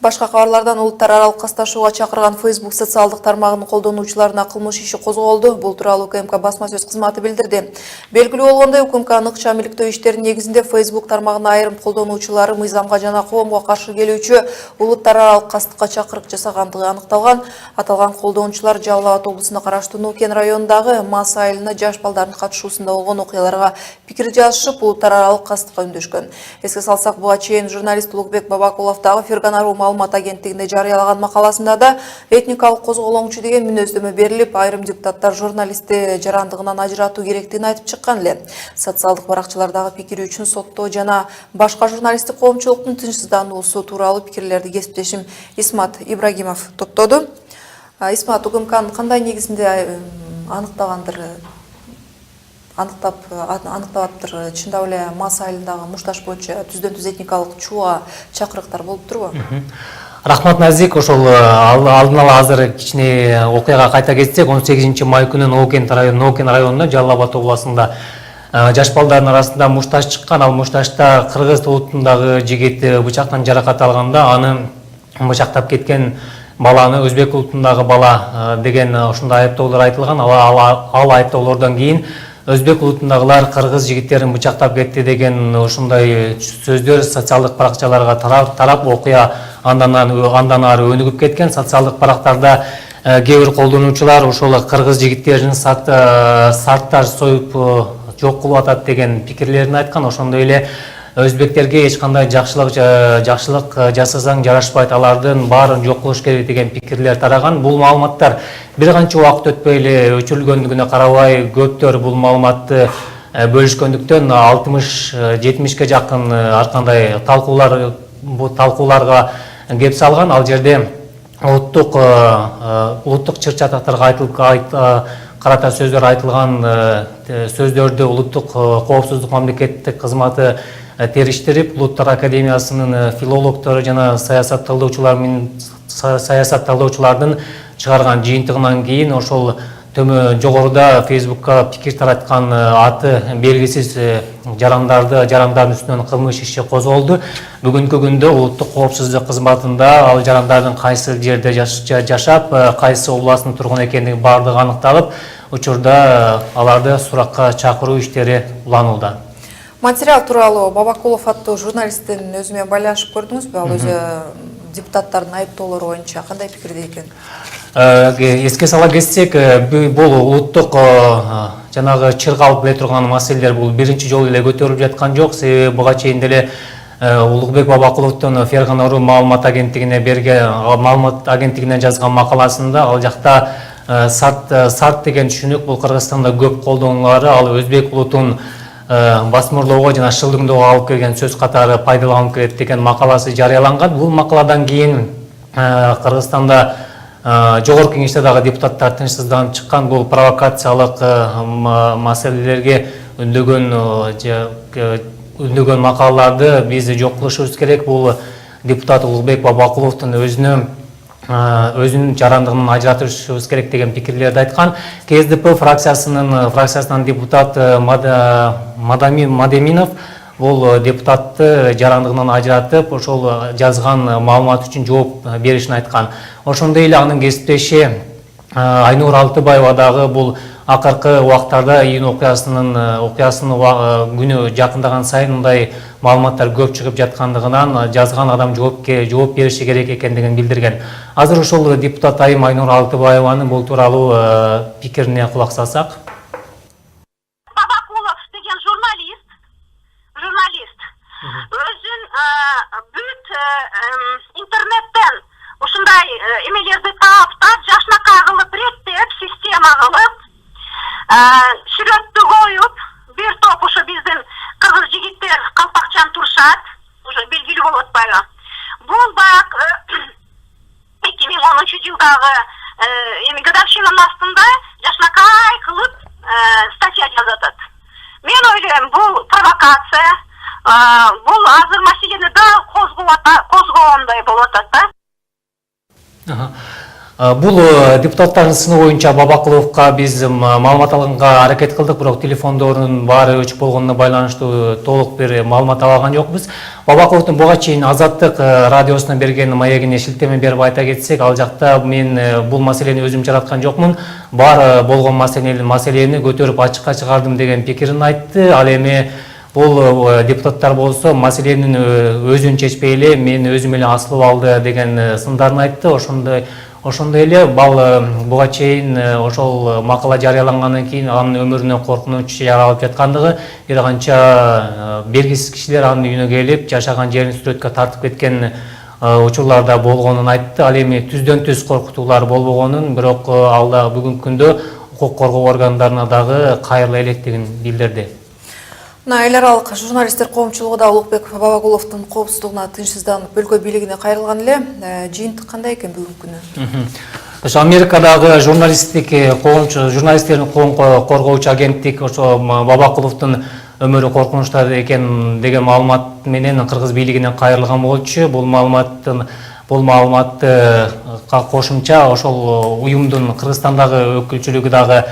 Башка кабарлардан улуттар аралык касташууга чакырган Facebook социалдык тармагынын колдонуучуларына кылмыш иши козголду. Бул тууралуу УКМК басма сөз кызматы билдирди. Белгилүү болгондой, УКМКнын ыкча миликтөө иштеринин негизинде Facebook тармагынын айрым колдонуучулары мыйзамга жана коомго каршы келүүчү улуттар аралык кастыкка чакырык жасагандыгы аныкталган. Аталган колдонуучулар Жалал Абад облусуна караштуу Нуукен районундагы Мас айылына жаш балдардын катышуусунда болгон окуяларга пикир жазышып, улуттар аралык кастыкка үндөшкөн. Эске салсак, буга чейин журналист Улукбек Бабакулов дагы Ферганару маалымат агенттигинде жарыялаган макаласында да этникалык козголоңчу деген мүнөздөмө берилип, айрым депутаттар журналистти жарандыгынан ажыратуу керектигин айтып чыккан эле. Социалдык баракчылардагы пикири үчүн соттоо жана башка журналисттик коомчулуктун тынчсыздануусу тууралуу пикирлерди кесиптешим Исмат Ибрагимов топтоду. Исмат, УКМКнын кандай негизинде аныктаптыр, чындап эле Мас айылындагы мушташ боюнча түздөн-түз этникалык чууга чакырыктар болуп турбу? Рахмат Назик, ошол алдын ала азыр кичине окуяга кайта кетсек, 18-май күнү Нуукен районунда Жалал Абад областында жаш балдардын арасында мушташ чыккан. Ал мушташта кыргыз улутундагы жигит бычактан жаракат алганда, аны бычактап кеткен баланы өзбек улутундагы бала деген ушундай айыптоолор айтылган. Ал айыптоолордон кийин өзбек улутундагылар кыргыз жигиттерин бычактап кетти деген ушундай сөздөр социалдык баракчаларга тарап, окуя андан ары өнүгүп кеткен. Социалдык барактарда кээ бир колдонуучулар ошол кыргыз жигиттерин сарттар союп жок кылып атат деген пикирлерин айткан. Ошондой эле өзбектерге эч кандай жакшылык жасасаң жарашпайт, алардын баарын жок кылыш керек деген пикирлер тараган. Бул маалыматтар бир канча убакыт өтпөй эле өчүрүлгөндүгүнө карабай, көптөр бул маалыматты бөлүшкөндүктөн 60-70ке жакын ар кандай талкууларга кеп салган. Ал жерде улуттук чыр-чатактарга карата сөздөр айтылган, сөздөрдү улуттук коопсуздук мамлекеттик кызматы териштирип, Улуттар академиясынын филологдору жана саясатталуучулардын чыгарган жыйынтыгынан кийин ошол жогоруда Facebookка пикир тараткан аты белгисиз жарандардын үстүнөн кылмыш иши козголду. Бүгүнкү күндө улуттук коопсуздук кызматында ал жарандардын кайсы жерде жашап, кайсы областтын тургуну экендиги бардыгы аныкталып, учурда аларды суракка чакыруу иштери уланууда. Материал тууралуу Бабакулов аттуу журналисттин өзү менен байланышып көрдүңүзбү? Ал өзү депутаттардын айыптоолору боюнча кандай пикирде экен? Эске сала кетсек, бул улуттук жанагы чыргалып эле турган маселелер бул биринчи жолу эле көтөрүлүп жаткан жок. Себеби буга чейин деле Улукбек Бабакуловдун Ферганару маалымат агенттигине жазган макаласында ал жакта сарт деген түшүнүк бул Кыргызстанда көп колдонулары, ал өзбек улутун басмырлоого жана шылдыңдоого алып келген сөз катары пайдаланылып келет деген макаласы жарыяланган. Бул макаладан кийин Кыргызстанда жогорку кеңеште дагы депутаттар тынчсызданып чыккан. Бул провокациялык маселелерге үндөгөн макалаларды биз жок кылышыбыз керек. Бул депутат Улукбек Бабакуловдун өзүнүн жарандыгынан ажыратышыбыз керек деген пикирлерди айткан. КСДП фракциясынан депутат Мадеминов бул депутатты жарандыгынан ажыратып, ошол жазган маалымат үчүн жооп беришин айткан. Ошондой эле анын кесиптеши Айнур Алтыбаева дагы бул акыркы убактарда июнь окуясынын күнү жакындаган сайын мындай маалыматтар көп чыгып жаткандыгынан жазган адам жооп бериши керек экендигин билдирген. Азыр ошол депутат айым Айнур Алтыбаеванын бул тууралуу пикирине кулак салсак. Бабакулов деген журналист өзүн бүт интернеттен ушундай эмелерди таптап, жашнакай кылып, реттеп, система кылып, сүрөттү коюп, бир топ ушу биздин кыргыз жигиттер калпакчан турушат, уже белгилүү болуп атпайбы. Бул баягы 2010-жылдагы годовщинанын астында жашнакай кылып статья жазатат. Мен ойлойм, бул провокация, бул азыр маселени да козгогондой болуп атат да. Бул депутаттардын сыны боюнча Бабакуловго биз маалымат алганга аракет кылдык, бирок телефондорунун баары өчүк болгонуна байланыштуу толук бир маалымат алган жокпуз. Бабакуловдун буга чейин Азаттык радиосуна берген маегине шилтеме берип айта кетсек, ал жакта мен бул маселени өзүм жараткан жокмун, бар болгон маселени көтөрүп ачыкка чыгардым деген пикирин айтты. Ал эми бул депутаттар болсо маселенин өзүн чечпей эле мен өзүм эле асылып алды деген сындарын айтты. Ошондой эле буга чейин ошол макала жарыялангандан кийин анын өмүрүнө коркунуч жаралып жаткандыгы, бир канча белгисиз кишилер анын үйүнө келип жашаган жерин сүрөткө тартып кеткен учурларда болгонун айтты. Ал эми түздөн түз коркутуулар болбогонун, бирок ал да бүгүнкү күндө укук коргоо органдарына дагы кайрыла электигин билдирди. Эл аралык журналисттер коомчулугу да Улукбек Бабакуловдун коопсуздугуна тынчсызданып өлкө бийлигине кайрылган эле. Жыйынтык кандай экен бүгүнкү күнү? Ошо Америкадагы журналисттердин коомун коргоочу агенттик ошо Бабакуловдун өмүрү коркунучта экен деген маалымат менен кыргыз бийлигине кайрылган болчу. Бул маалыматты кошумча ошол уюмдун Кыргызстандагы өкүлчүлүгү дагы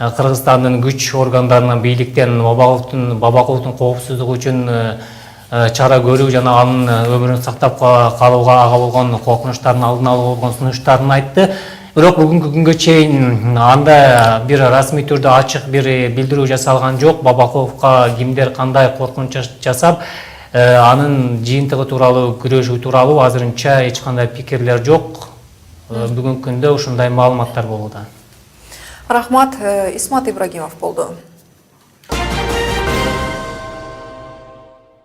Кыргызстандын күч органдарынан бийликтен Бабакуловдун коопсуздугу үчүн чара көрүү жана анын өмүрүн сактап калууга ага болгон коркунучтардын алдын алуу болгон сунуштарын айтты. Бирок бүгүнкү күнгө чейин анда бир расмий түрдө ачык бир билдирүү жасалган жок. Бабакуловго кимдер кандай коркунуч жасап, анын жыйынтыгы тууралуу, күрөшүү тууралуу азырынча эч кандай пикирлер жок. Бүгүнкү күндө ушундай маалыматтар болууда. Рахмат, Исмат Ибрагимов болду.